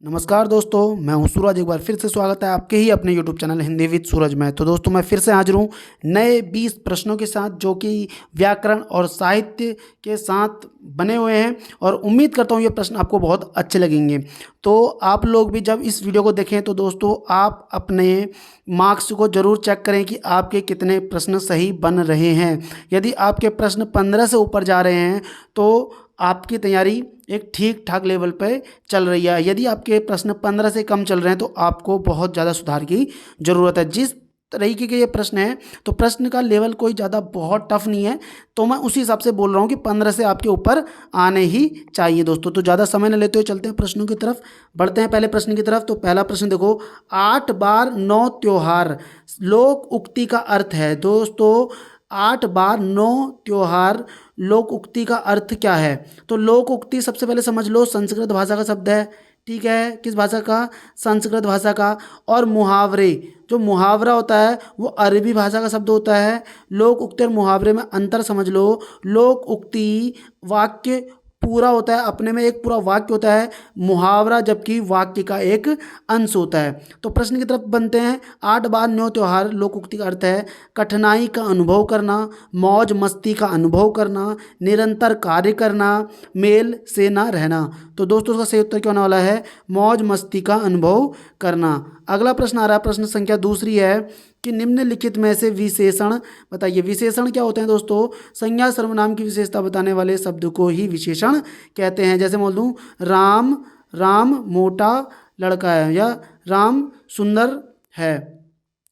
नमस्कार दोस्तों, मैं हूं सूरज। एक बार फिर से स्वागत है आपके ही अपने YouTube चैनल हिंदी विद सूरज में। तो दोस्तों, मैं फिर से हाजिर हूं नए 20 प्रश्नों के साथ, जो कि व्याकरण और साहित्य के साथ बने हुए हैं, और उम्मीद करता हूं ये प्रश्न आपको बहुत अच्छे लगेंगे। तो आप लोग भी जब इस वीडियो को देखें तो दोस्तों, आप अपने मार्क्स को ज़रूर चेक करें कि आपके कितने प्रश्न सही बन रहे हैं। यदि आपके प्रश्न 15 से ऊपर जा रहे हैं तो आपकी तैयारी एक ठीक ठाक लेवल पे चल रही है। यदि आपके प्रश्न 15 से कम चल रहे हैं तो आपको बहुत ज़्यादा सुधार की ज़रूरत है। जिस तरीके के ये प्रश्न है, तो प्रश्न का लेवल कोई ज़्यादा बहुत टफ नहीं है, तो मैं उसी हिसाब से बोल रहा हूँ कि 15 से आपके ऊपर आने ही चाहिए दोस्तों। तो ज़्यादा समय न लेते हुए चलते हैं प्रश्नों की तरफ, बढ़ते हैं पहले प्रश्न की तरफ। तो पहला प्रश्न देखो, 8 बार 9 त्योहार लोक उक्ति का अर्थ है। दोस्तों, 8 बार 9 त्योहार लोक उक्ति का अर्थ क्या है? तो लोक उक्ति सबसे पहले समझ लो, संस्कृत भाषा का शब्द है। ठीक है, किस भाषा का? संस्कृत भाषा का। और मुहावरे, जो मुहावरा होता है वो अरबी भाषा का शब्द होता है। लोक उक्ति और मुहावरे में अंतर समझ लो। लोक उक्ति वाक्य पूरा होता है, अपने में एक पूरा वाक्य होता है। मुहावरा जबकि वाक्य का एक अंश होता है। तो प्रश्न की तरफ बनते हैं। 8 बार 9 त्योहार लोक उक्ति का अर्थ है कठिनाई का अनुभव करना, मौज मस्ती का अनुभव करना, निरंतर कार्य करना, मेल से ना रहना। तो दोस्तों, उसका सही उत्तर क्या होने वाला है? मौज मस्ती का अनुभव करना। अगला प्रश्न आ रहा है, प्रश्न संख्या दूसरी है कि निम्नलिखित में से विशेषण बताइए। विशेषण क्या होते हैं दोस्तों? संज्ञा सर्वनाम की विशेषता बताने वाले शब्द को ही विशेषण कहते हैं। जैसे बोल दूं, राम राम मोटा लड़का है, या राम सुंदर है।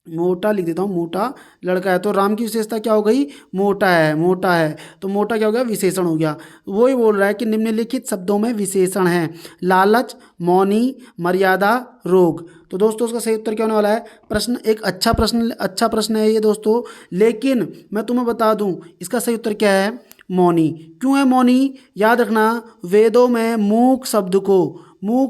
मोटा लिख देता हूँ, मोटा लड़का है। तो राम की विशेषता क्या हो गई? मोटा है। मोटा है तो मोटा क्या हो गया? विशेषण हो गया। वही बोल रहा है कि निम्नलिखित शब्दों में विशेषण हैं: लालच, मौनी, मर्यादा, रोग। तो दोस्तों, उसका सही उत्तर क्या होने वाला है? प्रश्न एक अच्छा प्रश्न है ये दोस्तों, लेकिन मैं तुम्हें बता दूं इसका सही उत्तर क्या है? मौनी। क्यों है मौनी? याद रखना, वेदों में मूक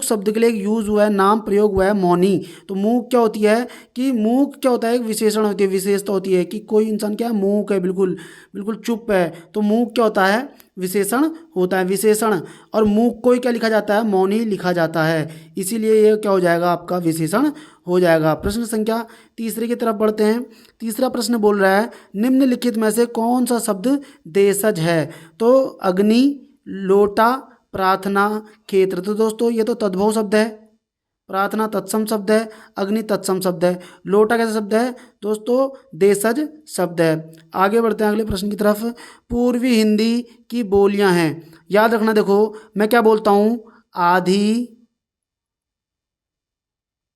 शब्द के लिए यूज हुआ है, नाम प्रयोग हुआ है मौनी। तो मूक क्या होती है कि मूक क्या होता है? एक विशेषण होती है, विशेषता होती है कि कोई इंसान क्या है? मूक है, बिल्कुल बिल्कुल चुप है। तो मूक क्या होता है? विशेषण होता है, विशेषण। और मूक को ही क्या लिखा जाता है? मौनी लिखा जाता है। इसीलिए ये क्या हो जाएगा? आपका विशेषण हो जाएगा। प्रश्न संख्या तीसरे की तरफ बढ़ते हैं। तीसरा प्रश्न बोल रहा है, निम्नलिखित में से कौन सा शब्द देशज है? तो अग्नि, लोटा, प्रार्थना, क्षेत्र। तो दोस्तों, ये तो तद्भव शब्द है। प्रार्थना तत्सम शब्द है, अग्नि तत्सम शब्द है, लोटा कैसा शब्द है? दोस्तों, देशज शब्द है। आगे बढ़ते हैं अगले प्रश्न की तरफ। पूर्वी हिंदी की बोलियां हैं। याद रखना, देखो मैं क्या बोलता हूं? आधी,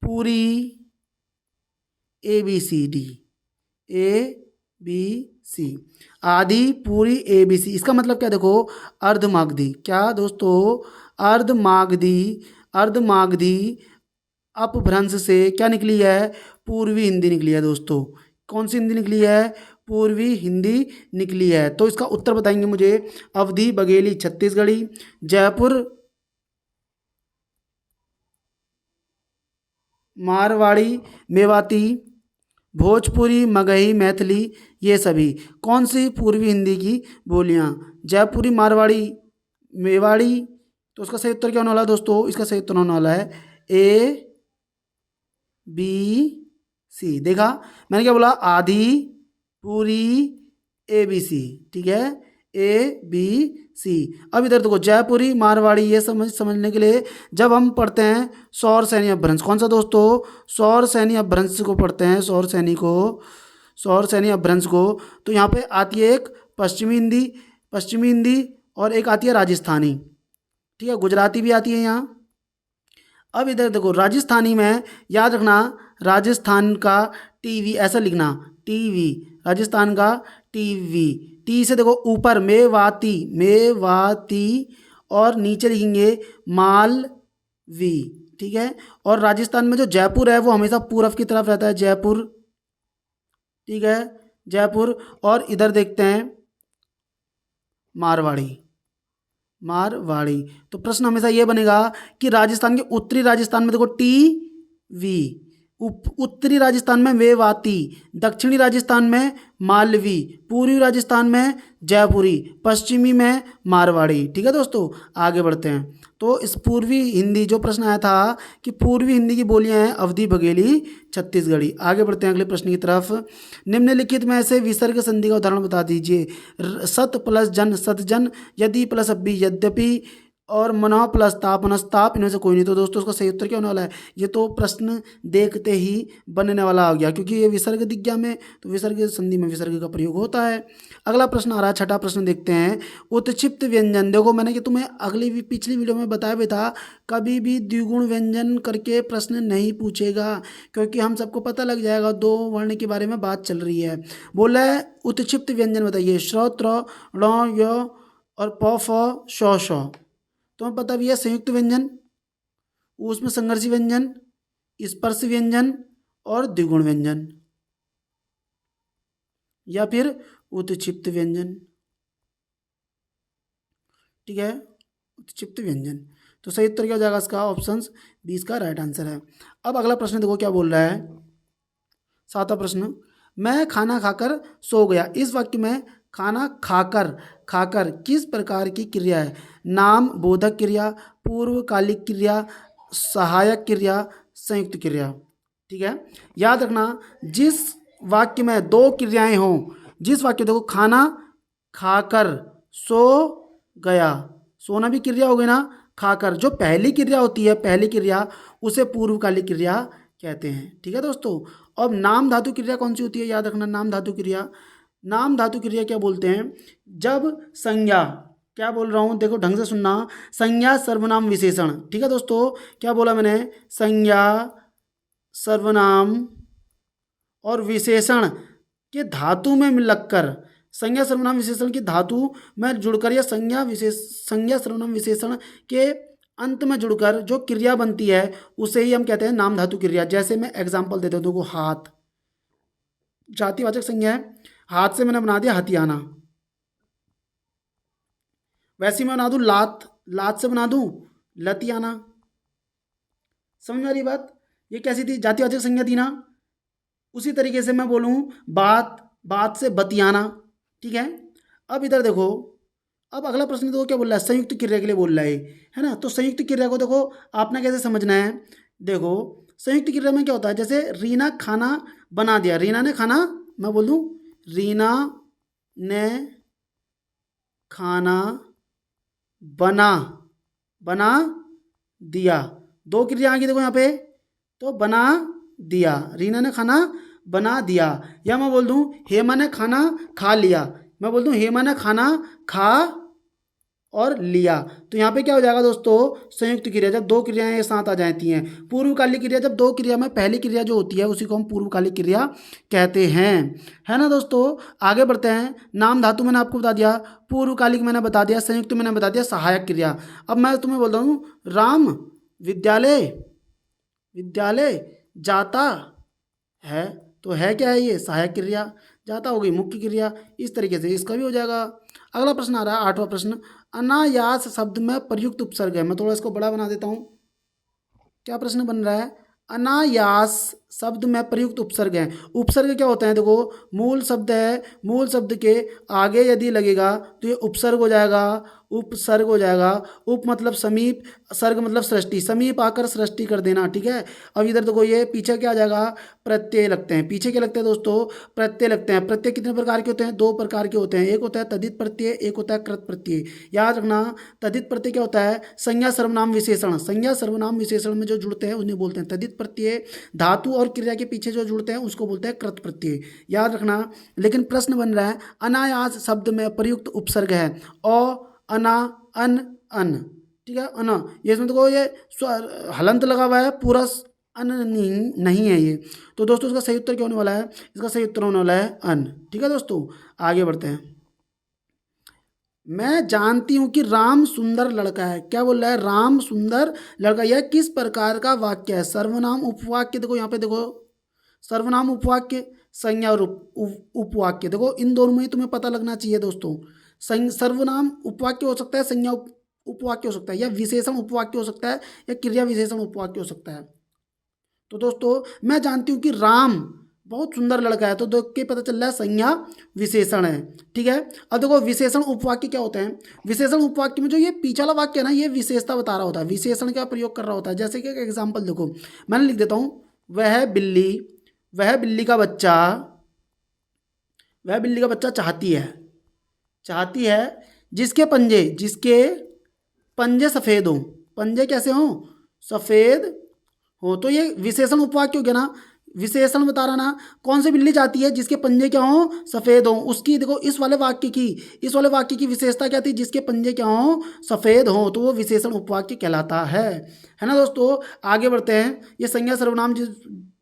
पूरी, ABCD, ABC। आधी, पूरी, ABC। इसका मतलब क्या? देखो, अर्धमागधी। क्या दोस्तों? अर्धमागधी अपभ्रंश से क्या निकली है? पूर्वी हिंदी निकली है दोस्तों। कौन सी हिंदी निकली है? पूर्वी हिंदी निकली है। तो इसका उत्तर बताएंगे मुझे। अवधी, बघेली, छत्तीसगढ़ी, जयपुर मारवाड़ी, मेवाती, भोजपुरी, मगही, मैथिली, ये सभी कौन सी पूर्वी हिंदी की बोलियां? जयपुरी, मारवाड़ी, मेवाड़ी। तो उसका सही उत्तर क्या होने वाला है दोस्तों? इसका सही उत्तर होने वाला है ABC। देखा मैंने क्या बोला? आधी, पूरी, ABC। ठीक है, ABC। अब इधर देखो, जयपुरी, मारवाड़ी, ये समझने के लिए जब हम पढ़ते हैं सौर सैनी अपभ्रंश। कौन सा दोस्तों? सौर सैनी अपभ्रंश को पढ़ते हैं, सौर सैनी अपभ्रंश को। तो यहाँ पे आती है एक पश्चिमी हिंदी और एक आती है राजस्थानी। ठीक है, गुजराती भी आती है यहाँ। अब इधर देखो, राजस्थानी में याद रखना, राजस्थान का टीवी ऐसा लिखना, टीवी, राजस्थान का टीवी। टी से देखो ऊपर मेवाती, और नीचे लिखेंगे मालवी। ठीक है, और राजस्थान में जो जयपुर है वो हमेशा पूरब की तरफ रहता है, जयपुर। ठीक है, जयपुर। और इधर देखते हैं मारवाड़ी। तो प्रश्न हमेशा ये बनेगा कि राजस्थान के उत्तरी राजस्थान में देखो टीवी, उत्तरी राजस्थान में मेवाती, दक्षिणी राजस्थान में मालवी, पूर्वी राजस्थान में जयपुरी, पश्चिमी में मारवाड़ी। ठीक है दोस्तों, आगे बढ़ते हैं। तो इस पूर्वी हिंदी जो प्रश्न आया था कि पूर्वी हिंदी की बोलियां हैं अवधी, बघेली, छत्तीसगढ़ी। आगे बढ़ते हैं अगले प्रश्न की तरफ। निम्नलिखित में से विसर्ग संधि का उदाहरण बता दीजिए। सत प्लस जन सतजन, यदि प्लस अभी यद्यपि, और मनः प्लस ताप मनस्ताप, इनमें से कोई नहीं। तो दोस्तों उसका सही उत्तर क्या होने वाला है? ये तो प्रश्न देखते ही बनने वाला आ गया, क्योंकि ये विसर्ग दिख गया में, तो विसर्ग संधि में विसर्ग का प्रयोग होता है। अगला प्रश्न आ रहा है, छठा प्रश्न देखते हैं। उत्क्षिप्त व्यंजन, देखो मैंने कि तुम्हें पिछली वीडियो में बताया भी था, कभी भी द्विगुण व्यंजन करके प्रश्न नहीं पूछेगा, क्योंकि हम सबको पता लग जाएगा दो वर्ण के बारे में बात चल रही है। बोला है उत्क्षिप्त व्यंजन बताइए। श्र, त्र, ण, य और प, फ, श। तुम्हें पता भी है संयुक्त व्यंजन, उसमें संघर्षी व्यंजन, स्पर्श व्यंजन और द्विगुण व्यंजन, या फिर उत्क्षिप्त व्यंजन। ठीक है, उत्क्षिप्त व्यंजन। तो सही उत्तर क्या हो जाएगा इसका? ऑप्शन 20 का राइट आंसर है। अब अगला प्रश्न देखो क्या बोल रहा है, सातवां प्रश्न। मैं खाना खाकर सो गया, इस वाक्य में खाना खाकर खाकर किस प्रकार की क्रिया है? नाम बोधक क्रिया, पूर्वकालिक क्रिया, सहायक क्रिया, संयुक्त क्रिया। ठीक है, याद रखना जिस वाक्य में दो क्रियाएं हों, जिस वाक्य देखो खाना खाकर सो गया, सोना भी क्रिया हो गई ना, खाकर जो पहली क्रिया होती है, पहली क्रिया, उसे पूर्वकालिक क्रिया कहते हैं। ठीक है दोस्तों। अब नाम धातु क्रिया कौन सी होती है? याद रखना नाम धातु क्रिया। नाम धातु क्रिया क्या बोलते हैं? जब संज्ञा, क्या बोल रहा हूँ देखो ढंग से सुनना, संज्ञा सर्वनाम विशेषण। ठीक है दोस्तों, क्या बोला मैंने? संज्ञा सर्वनाम और विशेषण के धातु में लगकर, संज्ञा सर्वनाम विशेषण की धातु में जुड़कर, या संज्ञा सर्वनाम विशेषण के अंत में जुड़कर जो क्रिया बनती है उसे ही हम कहते हैं नाम धातु क्रिया। जैसे मैं एग्जांपल देता हूँ, देखो हाथ जातिवाचक संज्ञा है, हाथ से मैंने बना दिया हथियाना। वैसे मैं बना दूं लात, लात से बना दूं लतियाना। समझ में आ रही बात? ये कैसी थी? जातिवाचक संज्ञा थी ना। उसी तरीके से मैं बोलूं बात, बात से बतियाना। ठीक है, अब इधर देखो, अब अगला प्रश्न देखो क्या बोल रहा है, संयुक्त क्रिया के लिए बोल रहा है ना। तो संयुक्त क्रिया को देखो आपने कैसे समझना है। देखो संयुक्त क्रिया में क्या होता है, जैसे रीना खाना बना दिया, रीना ने खाना, मैं बोल दूं रीना ने खाना बना बना दिया। दो क्रिया आ गई देखो यहाँ पे, तो बना दिया, रीना ने खाना बना दिया। या मैं बोल दूं हेमा ने खाना खा लिया, मैं बोल दूं हेमा ने खाना खा और लिया। तो यहाँ पे क्या हो जाएगा दोस्तों? संयुक्त क्रिया, जब दो क्रियाएं एक साथ आ जाती हैं। पूर्वकालिक क्रिया, जब दो क्रिया में पहली क्रिया जो होती है उसी को हम पूर्वकालिक क्रिया कहते हैं, है ना दोस्तों। आगे बढ़ते हैं। नाम धातु मैंने आपको बता दिया, पूर्वकालिक मैंने बता दिया, संयुक्त मैंने बता दिया, सहायक क्रिया। अब मैं तुम्हें बोलता हूँ राम विद्यालय विद्यालय जाता है, तो है क्या है ये? सहायक क्रिया। जाता हो गई मुख्य क्रिया। इस तरीके से इसका भी हो जाएगा। अगला प्रश्न आ रहा है, आठवां प्रश्न। अनायास शब्द में प्रयुक्त उपसर्ग है, मैं थोड़ा इसको बड़ा बना देता हूँ। क्या प्रश्न बन रहा है? अनायास शब्द में प्रयुक्त उपसर्ग है। उपसर्ग क्या होता है? देखो मूल शब्द है, मूल शब्द के आगे यदि लगेगा तो ये उपसर्ग हो जाएगा, उपसर्ग हो जाएगा। उप मतलब समीप, सर्ग मतलब सृष्टि, समीप आकर सृष्टि कर देना। ठीक है, अब इधर देखो ये पीछे क्या आ जाएगा? प्रत्यय लगते हैं। पीछे क्या लगते हैं दोस्तों? प्रत्यय लगते हैं। प्रत्यय कितने प्रकार के होते हैं? दो प्रकार के होते हैं। एक होता है तद्धित प्रत्यय, एक होता है कृत प्रत्यय। याद रखना तद्धित प्रत्यय क्या होता है? संज्ञा सर्वनाम विशेषण, संज्ञा सर्वनाम विशेषण में जो जुड़ते हैं उन्हें बोलते हैं तद्धित प्रत्यय। धातु और क्रिया के पीछे जो जुड़ते हैं उसको बोलते हैं कृत प्रत्यय। याद रखना। लेकिन प्रश्न बन रहा है अनायास शब्द में प्रयुक्त उपसर्ग है अ, अना, अन, अन। ठीक है, अना, ये इसमें देखो ये हलंत लगा हुआ है, पूरा अन नहीं है ये। तो दोस्तों इसका सही उत्तर क्या होने वाला है? इसका सही उत्तर होने वाला है अन। ठीक है दोस्तों, आगे बढ़ते हैं। मैं जानती हूँ कि राम सुंदर लड़का है, क्या बोल रहा है? राम सुंदर लड़का। यह किस प्रकार का वाक्य है? सर्वनाम उपवाक्य। देखो यहाँ पे देखो सर्वनाम उपवाक्य, संज्ञा और उपवाक्य। देखो इन दोनों में ही तुम्हें पता लगना चाहिए दोस्तों। सर्वनाम उपवाक्य हो सकता है, संज्ञा उपवाक्य हो सकता है, या विशेषण उपवाक्य हो सकता है, या क्रिया विशेषण उपवाक्य हो सकता है। तो दोस्तों मैं जानती हूँ कि राम बहुत सुंदर लड़का है, तो देख के पता चल रहा है संज्ञा विशेषण है। ठीक है, अब देखो विशेषण उपवाक्य क्या होते हैं। विशेषण उपवाक्य में जो ये पीछे वाला वाक्य है ना, ये विशेषता बता रहा होता है, विशेषण का प्रयोग कर रहा होता है। जैसे कि एक एग्जाम्पल देखो, मैंने लिख देता हूँ, वह बिल्ली का बच्चा, वह बिल्ली का बच्चा चाहती है जिसके पंजे सफ़ेद हों। पंजे कैसे हों? सफ़ेद हो। तो ये विशेषण उपवाक्य हो गया ना, विशेषण बता रहा ना, कौन सी बिल्ली चाहती है जिसके पंजे क्या हों? सफ़ेद हों। उसकी देखो इस वाले वाक्य की विशेषता क्या थी? जिसके पंजे क्या हों? सफ़ेद हों। तो वो विशेषण उपवाक्य कहलाता है ना दोस्तों। आगे बढ़ते हैं। ये संज्ञा सर्वनाम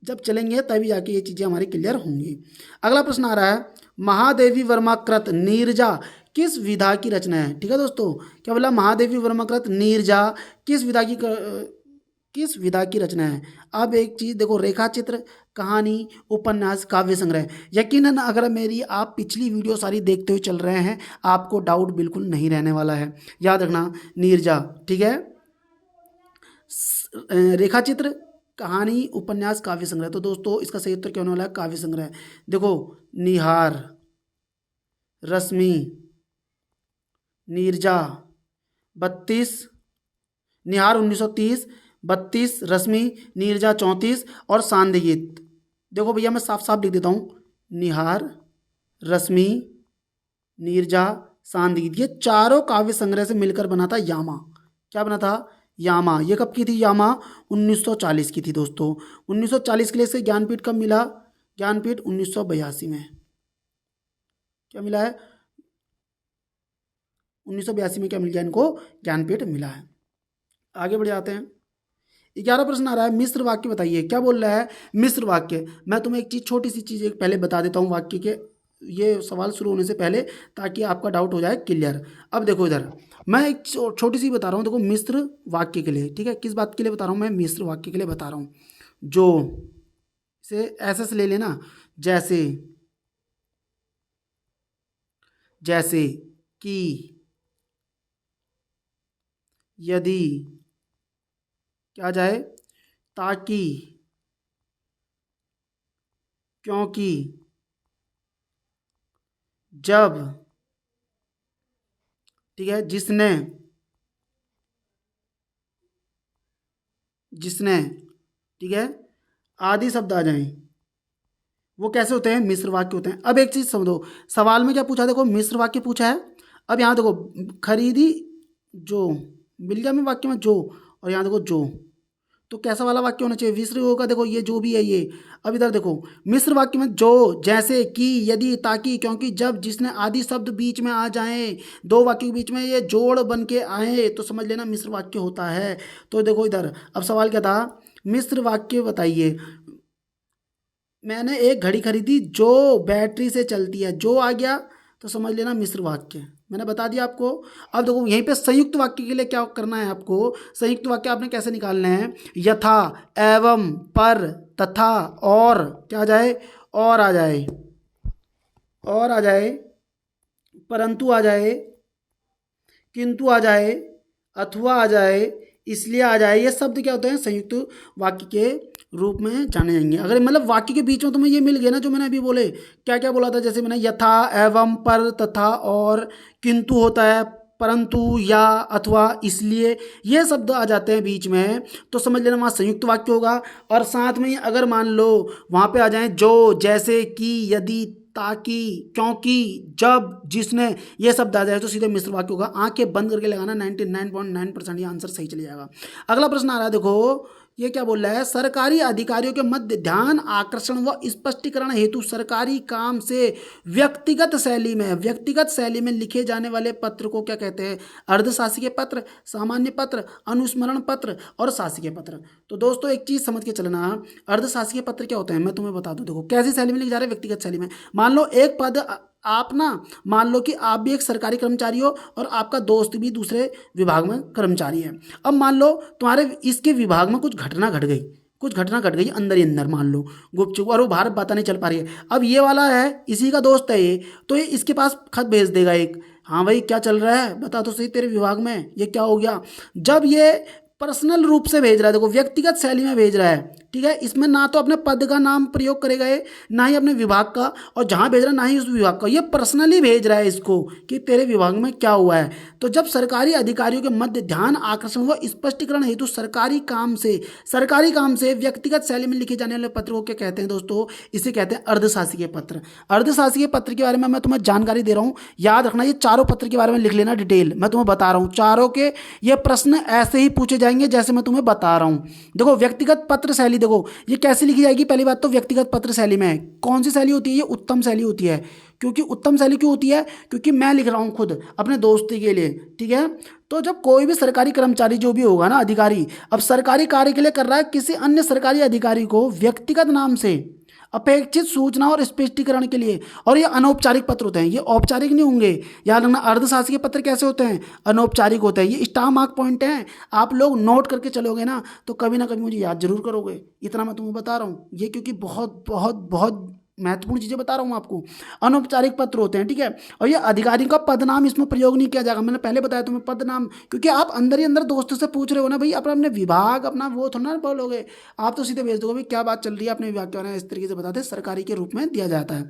जब चलेंगे तभी जाके ये चीज़ें हमारी क्लियर होंगी। अगला प्रश्न आ रहा है, महादेवी वर्मा कृत नीरजा किस विधा की रचना है। ठीक है दोस्तों, क्या बोला? महादेवी वर्मा कृत नीरजा किस विधा की रचना है। अब एक चीज़ देखो, रेखा चित्र, कहानी, उपन्यास, काव्य संग्रह। यकीनन अगर मेरी आप पिछली वीडियो सारी देखते हुए चल रहे हैं, आपको डाउट बिल्कुल नहीं रहने वाला है। याद रखना, नीरजा। ठीक है, रेखा चित्र, कहानी, उपन्यास, काव्य संग्रह। तो दोस्तों इसका सही उत्तर क्या होने वाला है? काव्य संग्रह। देखो, निहार, रश्मि, नीरजा 32, निहार 1930, 32, रश्मि, नीरजा 34 और सांध्य गीत। देखो भैया मैं साफ साफ लिख देता हूँ, निहार, रश्मि, नीरजा, सांध्य गीत, ये चारों काव्य संग्रह से मिलकर बना था यामा। क्या बना था? यामा। ये कब की थी यामा? 1940 की थी दोस्तों। 1940 के लिए से ज्ञानपीठ कब मिला? ज्ञानपीठ 1982 में। क्या मिला है? 1982 में क्या मिल गया इनको? ज्ञानपीठ मिला है। आगे बढ़ जाते हैं। 11 प्रश्न आ रहा है, मिश्र वाक्य बताइए। क्या बोल रहा है? मिश्र वाक्य। मैं तुम्हें एक चीज़, छोटी सी चीज़ एक पहले बता देता हूँ वाक्य के, ये सवाल शुरू होने से पहले, ताकि आपका डाउट हो जाए क्लियर। अब देखो इधर मैं एक छोटी सी बता रहा हूँ, देखो मिश्र वाक्य के लिए। ठीक है, किस बात के लिए बता रहा हूँ मैं? मिश्र वाक्य के लिए बता रहा हूँ। जो से ऐसे से ले लेना, जैसे कि, यदि, क्या जाए? ताकि, क्योंकि, जब। ठीक है, जिसने। ठीक है, आदि शब्द आ जाएं, वो कैसे होते हैं? मिश्र वाक्य होते हैं। अब एक चीज़ समझो, सवाल में क्या पूछा? देखो मिश्र वाक्य पूछा है। अब यहाँ देखो, खरीदी जो, मिल गया मैं वाक्य में जो, और यहाँ देखो जो, तो कैसा वाला वाक्य होना चाहिए? मिश्र होगा। देखो ये जो भी है ये। अब इधर देखो, मिश्र वाक्य में जो, जैसे कि, यदि, ताकि, क्योंकि, जब, जिसने आदि शब्द बीच में आ जाएं, दो वाक्यों के बीच में ये जोड़ बन के आए, तो समझ लेना मिश्र वाक्य होता है। तो देखो इधर, अब सवाल क्या था? मिश्र वाक्य बताइए। मैंने एक घड़ी खरीदी जो बैटरी से चलती है, जो आ गया तो समझ लेना मिश्र वाक्य। मैंने बता दिया आपको। अब देखो यहीं पे संयुक्त वाक्य के लिए क्या करना है आपको? संयुक्त वाक्य आपने कैसे निकालने हैं? यथा, एवं, पर, तथा, और, क्या आ जाए? और आ जाए, और आ जाए, परंतु आ जाए, किंतु आ जाए, अथवा आ जाए, इसलिए आ जाए। ये शब्द क्या होते हैं? संयुक्त वाक्य के रूप में जाने जाएंगे। अगर मतलब वाक्य के बीच में तुम्हें ये मिल गया ना, जो मैंने अभी बोले, क्या क्या बोला था? जैसे मैंने यथा, एवं, पर, तथा, और, किंतु होता है, परंतु, या, अथवा, इसलिए, ये शब्द आ जाते हैं बीच में, तो समझ लेना वहाँ संयुक्त वाक्य होगा। और साथ में ही अगर मान लो वहाँ पे आ जाए जो, जैसे कि, यदि, ताकि, क्योंकि, जब, जिसने, ये शब्द आ जाए तो सीधे मिश्र वाक्य होगा। आंखें बंद करके लगाना, 99.9% ये आंसर सही चले जाएगा। अगला प्रश्न आ रहा है, देखो ये क्या बोल रहा है? सरकारी अधिकारियों के मध्य ध्यान आकर्षण व स्पष्टीकरण हेतु सरकारी काम से व्यक्तिगत शैली में लिखे जाने वाले पत्र को क्या कहते हैं? अर्धशासकीय पत्र, सामान्य पत्र, अनुस्मरण पत्र और शासकीय पत्र। तो दोस्तों एक चीज समझ के चलना, अर्धशासकीय पत्र क्या होते हैं मैं तुम्हें बता दूं। देखो कैसी शैली में लिखे जा रहे हैं? व्यक्तिगत शैली में। मान लो एक पद, आप ना, मान लो कि आप भी एक सरकारी कर्मचारी हो और आपका दोस्त भी दूसरे विभाग में कर्मचारी है। अब मान लो तुम्हारे इसके विभाग में कुछ घटना घट गई अंदर ही अंदर, मान लो गुपचुप, और वो बाहर बात नहीं चल पा रही है। अब ये वाला है, इसी का दोस्त है ये, तो ये इसके पास खत भेज देगा एक, हाँ भाई क्या चल रहा है बता तो सही तेरे विभाग में, ये क्या हो गया। जब ये पर्सनल रूप से भेज रहा है, देखो व्यक्तिगत शैली में भेज रहा है, ठीक है। इसमें ना तो अपने पद का नाम प्रयोग करेगा ये, ना ही अपने विभाग का, और जहाँ भेज रहा है ना ही उस विभाग का, ये पर्सनली भेज रहा है इसको कि तेरे विभाग में क्या हुआ है। तो जब सरकारी अधिकारियों के मध्य ध्यान आकर्षण व स्पष्टीकरण हेतु सरकारी काम से व्यक्तिगत शैली में लिखे जाने वाले पत्र को क्या कहते हैं दोस्तों, इसे कहते हैं अर्धशासकीय पत्र। अर्धशासकीय पत्र के बारे में मैं तुम्हें जानकारी दे रहा हूँ, याद रखना, ये चारों पत्र के बारे में लिख लेना डिटेल, मैं तुम्हें बता रहा हूँ चारों के ये प्रश्न ऐसे ही पूछे जाएंगे जैसे मैं तुम्हें बता रहा हूँ। देखो व्यक्तिगत पत्र शैली, देखो ये कैसे लिखी जाएगी, पहली बात तो व्यक्तिगत पत्र शैली में कौन सी शैली होती है, ये उत्तम शैली होती है। क्योंकि उत्तम शैली क्यों होती है, क्योंकि मैं लिख रहा हूँ खुद अपने दोस्ती के लिए, ठीक है। तो जब कोई भी सरकारी कर्मचारी जो भी होगा ना, अधिकारी, अब सरकारी कार्य के लिए कर रहा है किसी अन्य सरकारी अधिकारी को व्यक्तिगत नाम से अपेक्षित सूचना और स्पष्टीकरण के लिए, और ये अनौपचारिक पत्र होते हैं, ये औपचारिक नहीं होंगे। याद रखना अर्धशासकीय पत्र कैसे होते हैं, अनौपचारिक होते हैं। ये स्टार मार्क पॉइंट हैं, आप लोग नोट करके चलोगे ना तो कभी ना कभी मुझे याद जरूर करोगे, इतना मैं तुम्हें बता रहा हूँ, ये क्योंकि बहुत बहुत बहुत महत्वपूर्ण चीज़ें बता रहा हूँ आपको। अनौपचारिक पत्र होते हैं, ठीक है। और ये अधिकारी का पदनाम इसमें प्रयोग नहीं किया जाएगा, मैंने पहले बताया तुम्हें पदनाम, क्योंकि आप अंदर ही अंदर दोस्तों से पूछ रहे हो ना भाई, अपना अपने विभाग अपना वो थोड़ा ना बोलोगे, आप तो सीधे भेज दोगे भाई क्या बात चल रही है अपने विभाग के बारे में, इस तरीके से बताते सरकारी के रूप में दिया जाता है।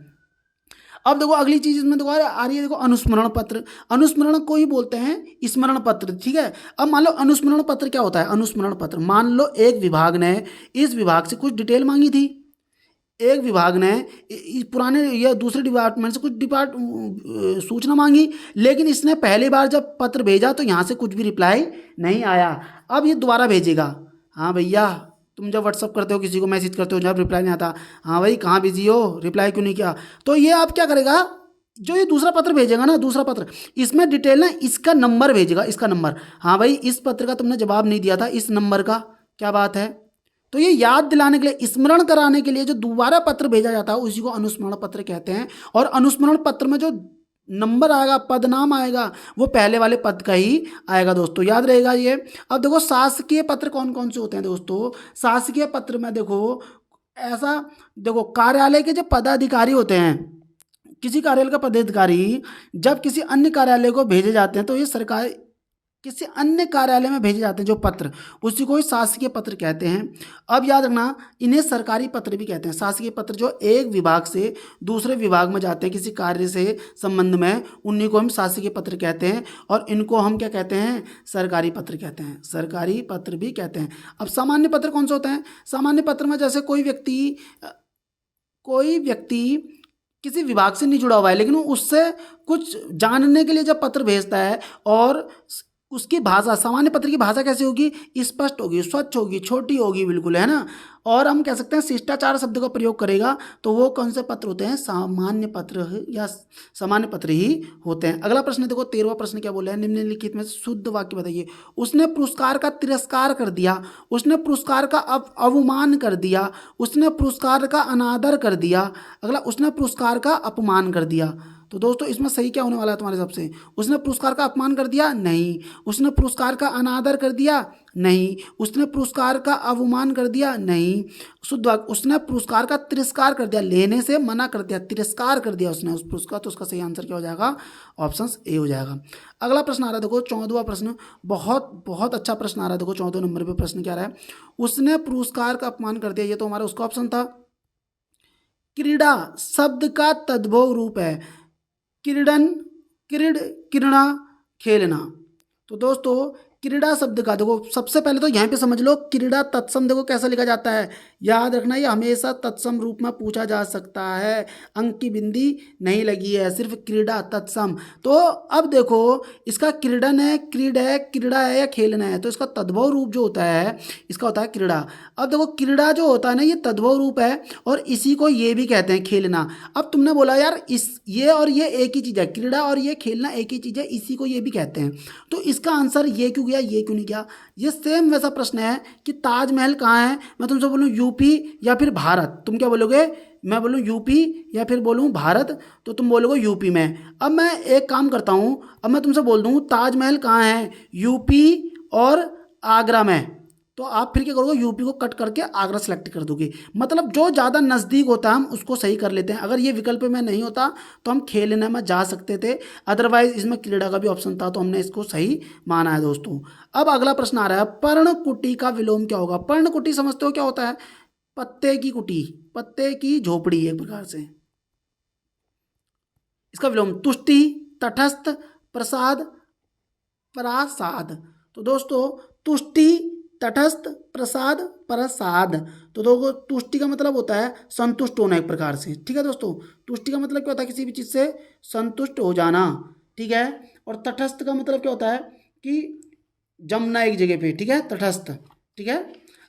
अब देखो अगली चीज इसमें देखो आ रही है, देखो अनुस्मरण पत्र। अनुस्मरण को ही बोलते हैं स्मरण पत्र, ठीक है। अब मान लो अनुस्मरण पत्र क्या होता है, अनुस्मरण पत्र, मान लो एक विभाग ने इस विभाग से कुछ डिटेल मांगी थी, एक विभाग ने पुराने या दूसरे डिपार्टमेंट से कुछ सूचना मांगी, लेकिन इसने पहली बार जब पत्र भेजा तो यहाँ से कुछ भी रिप्लाई नहीं आया। अब ये दोबारा भेजेगा, हाँ भैया तुम जब व्हाट्सअप करते हो किसी को मैसेज करते हो जब रिप्लाई नहीं आता, हाँ भाई कहाँ बिजी हो, रिप्लाई क्यों नहीं किया, तो ये आप क्या करेगा, जो ये दूसरा पत्र भेजेगा ना, दूसरा पत्र, इसमें डिटेल ना इसका नंबर भेजेगा, इसका नंबर, हाँ भाई इस पत्र का तुमने जवाब नहीं दिया था, इस नंबर का क्या बात है। तो ये याद दिलाने के लिए, स्मरण कराने के लिए जो दोबारा पत्र भेजा जाता है उसी को अनुस्मरण पत्र कहते हैं। और अनुस्मरण पत्र में जो नंबर आएगा, पदनाम आएगा, वो पहले वाले पद का ही आएगा दोस्तों, याद रहेगा ये। अब देखो शासकीय पत्र कौन कौन से होते हैं दोस्तों, शासकीय पत्र में देखो ऐसा, देखो कार्यालय के जो पदाधिकारी होते हैं, किसी कार्यालय का पदाधिकारी जब किसी अन्य कार्यालय को भेजे जाते हैं तो ये सरकार किसी अन्य कार्यालय में भेजे जाते हैं जो पत्र, उसी को ही शासकीय पत्र कहते हैं। अब याद रखना इन्हें सरकारी पत्र भी कहते हैं। शासकीय पत्र जो एक विभाग से दूसरे विभाग में जाते हैं किसी कार्य से संबंध में, उन्हीं को हम शासकीय पत्र कहते हैं, और इनको हम क्या कहते हैं, सरकारी पत्र कहते हैं, सरकारी पत्र भी कहते हैं। अब सामान्य पत्र कौन से होते हैं, सामान्य पत्र में जैसे कोई व्यक्ति किसी विभाग से नहीं जुड़ा हुआ है लेकिन वो उससे कुछ जानने के लिए जब पत्र भेजता है, और उसकी भाषा, सामान्य पत्र की भाषा कैसी होगी, स्पष्ट होगी, स्वच्छ होगी, छोटी होगी बिल्कुल, है ना, और हम कह सकते हैं शिष्टाचार शब्द का प्रयोग करेगा, तो वो कौन से पत्र होते हैं, सामान्य पत्र या सामान्य पत्र ही होते हैं। अगला प्रश्न देखो 13वां प्रश्न क्या बोला है, निम्नलिखित में शुद्ध वाक्य बताइए। उसने पुरस्कार का तिरस्कार कर दिया, उसने पुरस्कार का अवमान कर दिया, उसने पुरस्कार का अनादर कर दिया। अगला, उसने पुरस्कार का अपमान कर दिया। तो दोस्तों इसमें सही क्या होने वाला है तुम्हारे हिसाब से, उसने पुरस्कार का अपमान कर दिया, नहीं, उसने पुरस्कार का अनादर कर दिया, नहीं, उसने पुरस्कार का अवमान कर दिया, नहीं, शुद्ध वाक्य, उसने पुरस्कार का तिरस्कार कर दिया, लेने से मना कर दिया, तिरस्कार कर दिया उसने उस पुरस्कार, तो उसका सही आंसर क्या हो जाएगा, ऑप्शन ए हो जाएगा। अगला प्रश्न आ रहा है देखो 14वां प्रश्न, बहुत बहुत अच्छा प्रश्न आ रहा है देखो 14 नंबर पे प्रश्न क्या रहा है, उसने पुरस्कार का अपमान कर दिया, ये तो हमारा उसका ऑप्शन था। क्रीड़ा शब्द का तद्भव रूप है, क्रीडन, क्रीड, क्रीड़ा, खेलना। तो दोस्तों क्रीड़ा शब्द का देखो सबसे पहले तो यहाँ पे समझ लो, क्रीड़ा तत्सम देखो कैसा लिखा जाता है, याद रखना ये हमेशा तत्सम रूप में पूछा जा सकता है, अंक की बिंदी नहीं लगी है, सिर्फ क्रीड़ा तत्सम। तो अब देखो इसका क्रीडन है, क्रीड है, क्रीड़ा है या खेलना है, तो इसका तद्भव रूप जो होता है इसका होता है क्रीड़ा। अब देखो क्रीड़ा जो होता है ना ये तद्भव रूप है, और इसी को ये भी कहते हैं खेलना। अब तुमने बोला यार ये और ये एक ही चीज़ है, क्रीड़ा और ये खेलना एक ही चीज़ है, इसी को ये भी कहते हैं, तो इसका आंसर ये क्यों गया, ये क्यों नहीं गया। ये सेम वैसा प्रश्न है कि ताजमहल कहाँ है, मैं तुमसे बोलूँ यूपी या फिर भारत, तुम क्या बोलोगे, मैं बोलूँ यूपी या फिर बोलूँ भारत, तो तुम बोलोगे यूपी में। अब मैं एक काम करता हूँ, अब मैं तुमसे बोल दूँ ताजमहल कहाँ है, यूपी और आगरा में, तो आप फिर क्या करोगे, यूपी को कट करके आगरा सेलेक्ट कर दोगे। मतलब जो ज़्यादा नज़दीक होता है हम उसको सही कर लेते हैं। अगर ये विकल्प में नहीं होता तो हम खेलने में जा सकते थे, अदरवाइज इसमें क्रीड़ा का भी ऑप्शन था तो हमने इसको सही माना है दोस्तों। अब अगला प्रश्न आ रहा है, पर्णकुटी का विलोम क्या होगा। पर्णकुटी समझते हो क्या होता है? पत्ते की कुटी, पत्ते की झोपड़ी एक प्रकार से। इसका विलोम तुष्टि, तटस्थ, प्रसाद, प्रासाद। तो दोस्तों तुष्टि, तटस्थ, प्रसाद, प्रसाद। तो दोस्तों तुष्टि का मतलब होता है संतुष्ट होना एक प्रकार से, ठीक है दोस्तों। तुष्टि का मतलब क्या होता है? किसी भी चीज़ से संतुष्ट हो जाना, ठीक है। और तटस्थ का मतलब क्या होता है? कि जमना एक जगह पे, ठीक है, तटस्थ, ठीक है।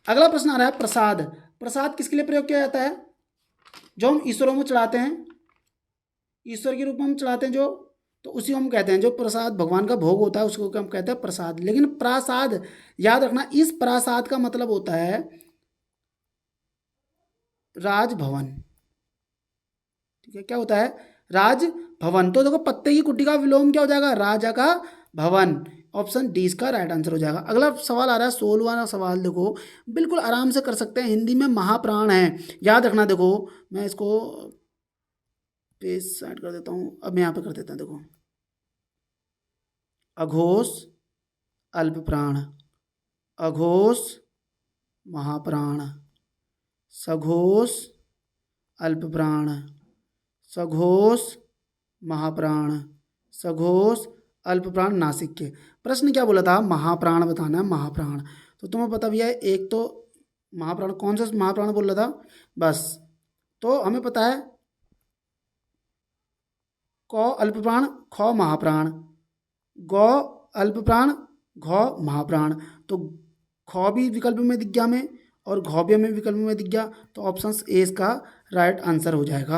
अगला प्रश्न आ रहा है प्रसाद। प्रसाद किसके लिए प्रयोग किया जाता है? जो हम ईश्वरों में चढ़ाते हैं, ईश्वर के रूप में हम चढ़ाते हैं जो, तो उसी को हम कहते हैं, जो प्रसाद भगवान का भोग होता है उसको हम कहते हैं प्रसाद। लेकिन प्रासाद याद रखना, इस प्रासाद का मतलब होता है राजभवन, ठीक है। क्या होता है? राजभवन। तो देखो पत्ते की कुटी का विलोम क्या हो जाएगा? राजा का भवन। ऑप्शन डी इसका राइट आंसर हो जाएगा। अगला सवाल आ रहा है 16वां सवाल, देखो बिल्कुल आराम से कर सकते हैं, हिंदी में महाप्राण है, याद रखना। देखो मैं इसको पेज सेट कर देता हूँ, अब मैं यहाँ पे कर देता हूँ। देखो अघोष, अल्प प्राण, अघोष महाप्राण, सघोष अल्प प्राण, सघोष महाप्राण, सघोष अल्प प्राण नासिक के। प्रश्न क्या बोला था? महाप्राण बताना है, महाप्राण। तो तुम्हें पता भी है, एक तो महाप्राण कौन सा महाप्राण बोल रहा था बस। तो हमें पता है क अल्प प्राण, ख महाप्राण, गौ अल्प प्राण, घ महाप्राण। तो ख भी विकल्प में दिख गया हमें और घ भी हमें विकल्प में दिख गया, तो ऑप्शन ए इसका राइट आंसर हो जाएगा।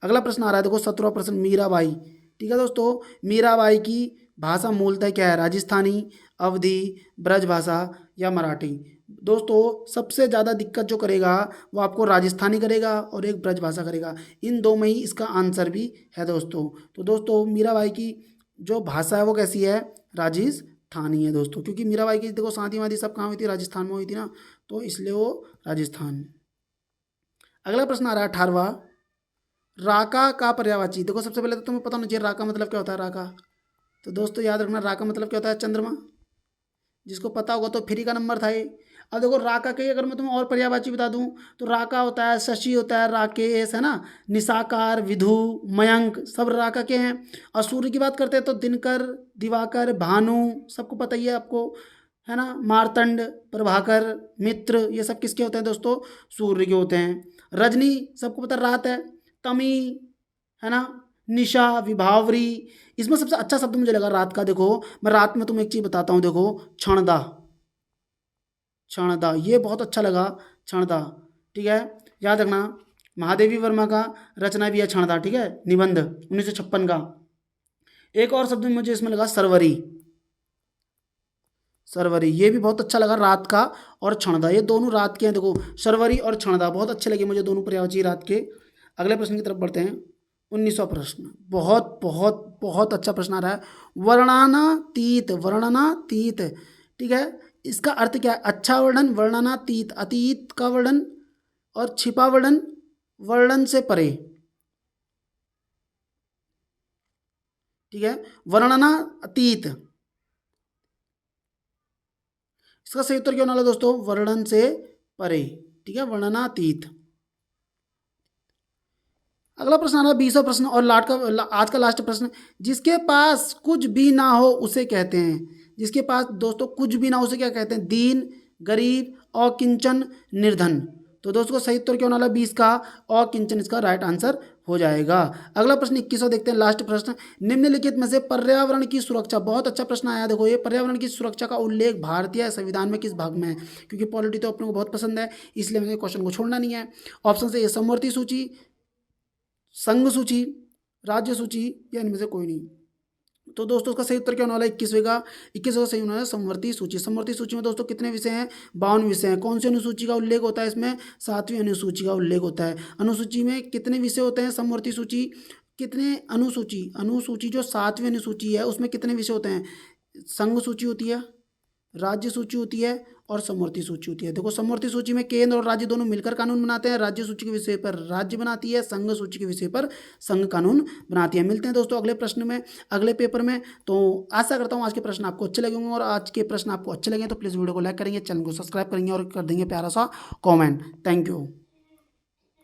अगला प्रश्न आ रहा है, देखो 17वां प्रश्न, मीराबाई, ठीक है दोस्तों। मीराबाई की भाषा मूलतः क्या है? राजस्थानी, अवधी, ब्रजभाषा या मराठी। दोस्तों सबसे ज़्यादा दिक्कत जो करेगा वो आपको राजस्थानी करेगा और एक ब्रजभाषा करेगा, इन दो में ही इसका आंसर भी है दोस्तों। तो दोस्तों मीराबाई की जो भाषा है वो कैसी है? राजस्थानी है दोस्तों, क्योंकि मीराबाई की देखो शादी वादी सब कहाँ हुई थी? राजस्थान में हुई थी ना, तो इसलिए वो राजस्थान। अगला प्रश्न आ रहा है 18वां, राका का पर्यायवाची। देखो सबसे पहले तो तुम्हें पता होना चाहिए राका मतलब क्या होता है। राका, तो दोस्तों याद रखना राका मतलब क्या होता है? चंद्रमा। जिसको पता होगा तो फ्री का नंबर था ये। अब देखो राका के अगर मैं तुम्हें और पर्यायवाची बता दूं तो राका होता है शशि, होता है राकेश, है ना, निशाकार, विधु, मयंक, सब राका के हैं। और सूर्य की बात करते हैं तो दिनकर, दिवाकर, भानु, सबको पता ही है आपको, है ना, मार्तंड, प्रभाकर, मित्र, ये सब किसके होते हैं दोस्तों? सूर्य के होते हैं। रजनी सबको पता रात है, तमी, है ना, निशा, विभावरी। इसमें सबसे अच्छा शब्द मुझे लगा रात का। देखो मैं रात में तुम्हें एक चीज़ बताता हूँ, देखो क्षणदा, क्षणदा ये बहुत अच्छा लगा, क्षणदा, ठीक है। याद रखना महादेवी वर्मा का रचना भी है क्षणदा, ठीक है, निबंध 1956 का। एक और शब्द मुझे इसमें लगा सरवरी, सरवरी ये भी बहुत अच्छा लगा, रात का और क्षणदा, ये दोनों रात के हैं। देखो सरवरी और क्षणदा बहुत अच्छे लगे मुझे, दोनों पर्यायवाची रात के। अगले प्रश्न की तरफ बढ़ते हैं, 19वां प्रश्न, बहुत बहुत बहुत अच्छा प्रश्न आ रहा है, वर्णनातीत, वर्णनातीत, ठीक है। इसका अर्थ क्या है? अच्छा वर्णन, वर्णनातीत, अतीत का वर्णन, और छिपा वर्णन, वर्णन से परे, ठीक है। वर्णनातीत, इसका सही उत्तर क्या होने वाला दोस्तों? वर्णन से परे, ठीक है, वर्णनातीत। अगला प्रश्न आ रहा है 20वां प्रश्न और आज का लास्ट प्रश्न, जिसके पास कुछ भी ना हो उसे कहते हैं, जिसके पास दोस्तों कुछ भी ना हो उसे क्या कहते हैं? दीन, गरीब, अकिंचन, निर्धन। तो दोस्तों सही उत्तर क्या होने वाला? 20 का अकिंचन इसका राइट आंसर हो जाएगा। अगला प्रश्न 21वां देखते हैं, लास्ट प्रश्न, निम्नलिखित में से पर्यावरण की सुरक्षा, बहुत अच्छा प्रश्न आया। देखो ये पर्यावरण की सुरक्षा का उल्लेख भारतीय संविधान में किस भाग में है? क्योंकि पॉलिटी तो अपने को बहुत पसंद है, इसलिए मुझे क्वेश्चन को छोड़ना नहीं है। ऑप्शन से, समवर्ती सूची, संघ सूची, राज्य सूची, या इनमें से कोई नहीं। तो दोस्तों उसका सही उत्तर क्या होने वाला है? 21वें का, 21वें का सही होने वाला है समवर्ती सूची। समवर्ती सूची में दोस्तों कितने विषय हैं? 52 विषय हैं। कौन सी अनुसूची का उल्लेख होता है इसमें? 7वीं अनुसूची का उल्लेख होता है। अनुसूची में कितने विषय होते हैं? समवर्ती सूची कितने अनुसूची, अनुसूची जो 7वीं अनुसूची है उसमें कितने विषय होते हैं? संघ सूची होती है, राज्य सूची होती है और समवर्ती सूची होती है। देखो समवर्ती सूची में केंद्र और राज्य दोनों मिलकर कानून बनाते हैं, राज्य सूची के विषय पर राज्य बनाती है, संघ सूची के विषय पर संघ कानून बनाती है। मिलते हैं दोस्तों अगले प्रश्न में, अगले पेपर में। तो आशा करता हूँ आज के प्रश्न आपको अच्छे लगे होंगे, और आज के प्रश्न आपको अच्छे लगे तो प्लीज़ वीडियो को लाइक करेंगे, चैनल को सब्सक्राइब करेंगे और कर देंगे प्यारा सा कॉमेंट। Thank you.